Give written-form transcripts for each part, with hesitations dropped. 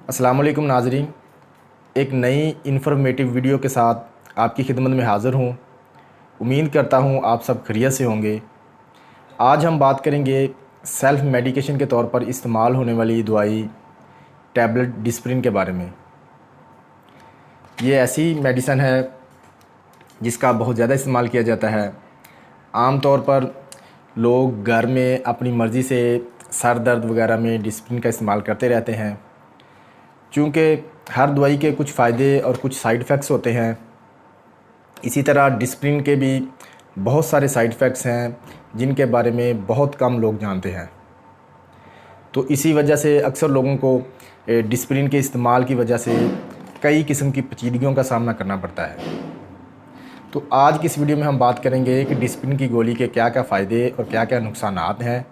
अस्सलाम वालेकुम नाज़रीन, एक नई इन्फॉर्मेटिव वीडियो के साथ आपकी खिदमत में हाज़िर हूँ। उम्मीद करता हूँ आप सब खैरियत से होंगे। आज हम बात करेंगे सेल्फ़ मेडिकेशन के तौर पर इस्तेमाल होने वाली दवाई टैबलेट डिस्प्रिन के बारे में। ये ऐसी मेडिसन है जिसका बहुत ज़्यादा इस्तेमाल किया जाता है। आम तौर पर लोग घर में अपनी मर्ज़ी से सर दर्द वगैरह में डिस्प्रिन का इस्तेमाल करते रहते हैं। चूँकि हर दवाई के कुछ फ़ायदे और कुछ साइड इफ़ेक्ट्स होते हैं, इसी तरह डिस्प्रिन के भी बहुत सारे साइड इफ़ेक्ट्स हैं जिनके बारे में बहुत कम लोग जानते हैं। तो इसी वजह से अक्सर लोगों को डिस्प्रिन के इस्तेमाल की वजह से कई किस्म की पेचीदगियों का सामना करना पड़ता है। तो आज की इस वीडियो में हम बात करेंगे कि डिस्प्रिन की गोली के क्या क्या फ़ायदे और क्या क्या नुकसानात हैं,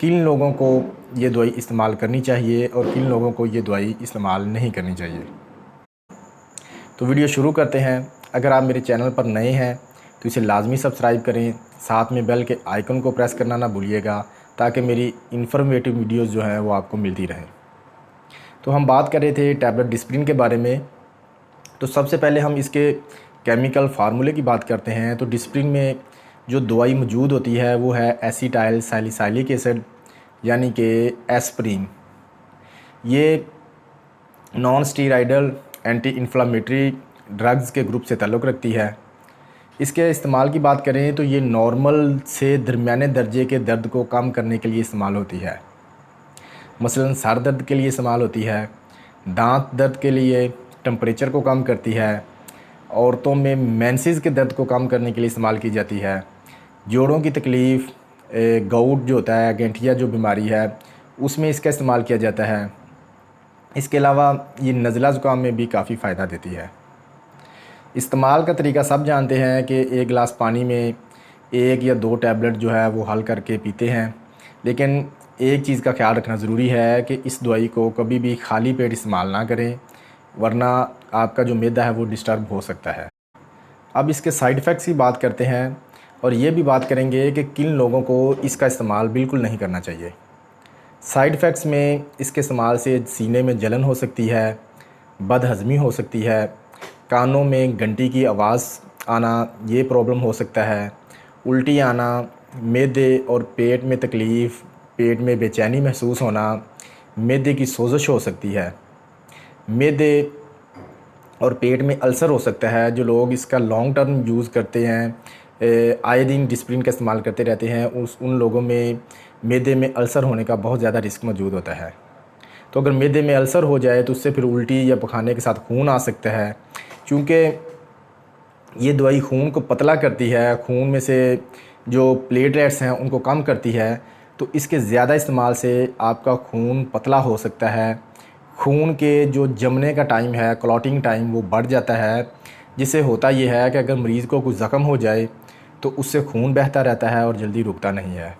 किन लोगों को ये दवाई इस्तेमाल करनी चाहिए और किन लोगों को ये दवाई इस्तेमाल नहीं करनी चाहिए। तो वीडियो शुरू करते हैं। अगर आप मेरे चैनल पर नए हैं तो इसे लाजमी सब्सक्राइब करें, साथ में बेल के आइकन को प्रेस करना ना भूलिएगा ताकि मेरी इन्फॉर्मेटिव वीडियोज़ जो हैं वो आपको मिलती रहें। तो हम बात कर रहे थे टैबलेट डिस्प्रिन के बारे में। तो सबसे पहले हम इसके केमिकल फार्मूले की बात करते हैं। तो डिस्प्रिन में जो दवाई मौजूद होती है वो है एसिटाइल सैलिसाइलिक एसिड यानी कि एस्प्रिन। ये non steroidal anti inflammatory drugs के ग्रुप से ताल्लुक़ रखती है। इसके इस्तेमाल की बात करें तो ये नॉर्मल से दरमियाने दर्जे के दर्द को कम करने के लिए इस्तेमाल होती है। मसलन सर दर्द के लिए इस्तेमाल होती है, दांत दर्द के लिए, टेम्परेचर को कम करती है, औरतों में मेंसेस के दर्द को कम करने के लिए इस्तेमाल की जाती है, जोड़ों की तकलीफ़, गाउट जो होता है, गठिया जो बीमारी है उसमें इसका इस्तेमाल किया जाता है। इसके अलावा ये नज़ला ज़ुकाम में भी काफ़ी फ़ायदा देती है। इस्तेमाल का तरीका सब जानते हैं कि एक गिलास पानी में 1 या 2 टैबलेट जो है वो हल करके पीते हैं, लेकिन एक चीज़ का ख्याल रखना ज़रूरी है कि इस दवाई को कभी भी खाली पेट इस्तेमाल ना करें, वरना आपका जो मैदा है वो डिस्टर्ब हो सकता है। अब इसके साइड इफ़ेक्ट्स की बात करते हैं और ये भी बात करेंगे कि किन लोगों को इसका इस्तेमाल बिल्कुल नहीं करना चाहिए। साइड इफ़ेक्ट्स में इसके इस्तेमाल से सीने में जलन हो सकती है, बदहज़मी हो सकती है, कानों में घंटी की आवाज़ आना ये प्रॉब्लम हो सकता है, उल्टी आना, मैदे और पेट में तकलीफ़, पेट में बेचैनी महसूस होना, मैदे की सोज़श हो सकती है, मैदे और पेट में अल्सर हो सकता है। जो लोग इसका लॉन्ग टर्म यूज़ करते हैं, आए दिन डिस्प्रिन का इस्तेमाल करते रहते हैं, उन लोगों में मैदे में अल्सर होने का बहुत ज़्यादा रिस्क मौजूद होता है। तो अगर मैदे में अल्सर हो जाए तो उससे फिर उल्टी या पखाने के साथ खून आ सकता है। चूँकि ये दवाई खून को पतला करती है, खून में से जो प्लेटलेट्स हैं उनको कम करती है, तो इसके ज़्यादा इस्तेमाल से आपका खून पतला हो सकता है। खून के जो जमने का टाइम है, क्लॉटिंग टाइम, वो बढ़ जाता है, जिससे होता ये है कि अगर मरीज़ को कोई ज़ख़म हो जाए तो उससे खून बहता रहता है और जल्दी रुकता नहीं है।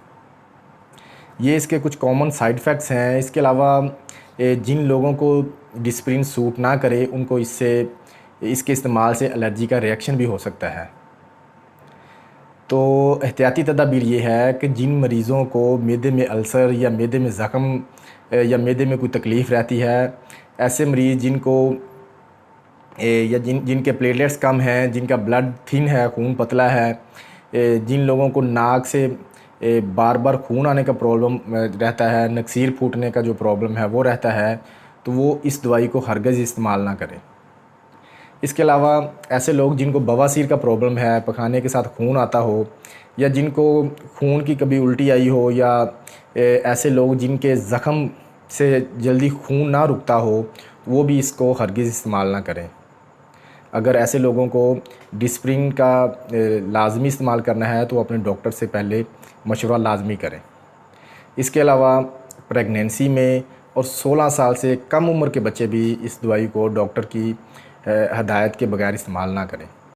ये इसके कुछ कॉमन साइड इफ़ेक्ट्स हैं। इसके अलावा जिन लोगों को डिस्प्रिन सूट ना करे उनको इसके इस्तेमाल से एलर्जी का रिएक्शन भी हो सकता है। तो एहतियाती तदाबीर ये है कि जिन मरीज़ों को मैदे में अल्सर या मैदे में ज़ख़म या मैदे में कोई तकलीफ़ रहती है, ऐसे मरीज़ जिनको या जिनके प्लेटलेट्स कम हैं, जिनका ब्लड थिन है, खून पतला है, जिन लोगों को नाक से बार बार खून आने का प्रॉब्लम रहता है, नक्सीर फूटने का जो प्रॉब्लम है वो रहता है, तो वो इस दवाई को हरगिज़ इस्तेमाल ना करें। इसके अलावा ऐसे लोग जिनको बवासीर का प्रॉब्लम है, पखाने के साथ खून आता हो, या जिनको खून की कभी उल्टी आई हो, या ऐसे लोग जिनके ज़ख़म से जल्दी खून ना रुकता हो, वो भी इसको हरगिज़ इस्तेमाल ना करें। अगर ऐसे लोगों को डिस्प्रिन का लाजमी इस्तेमाल करना है तो अपने डॉक्टर से पहले मशवरा लाजमी करें। इसके अलावा प्रेगनेंसी में और 16 साल से कम उम्र के बच्चे भी इस दवाई को डॉक्टर की हदायत के बगैर इस्तेमाल ना करें।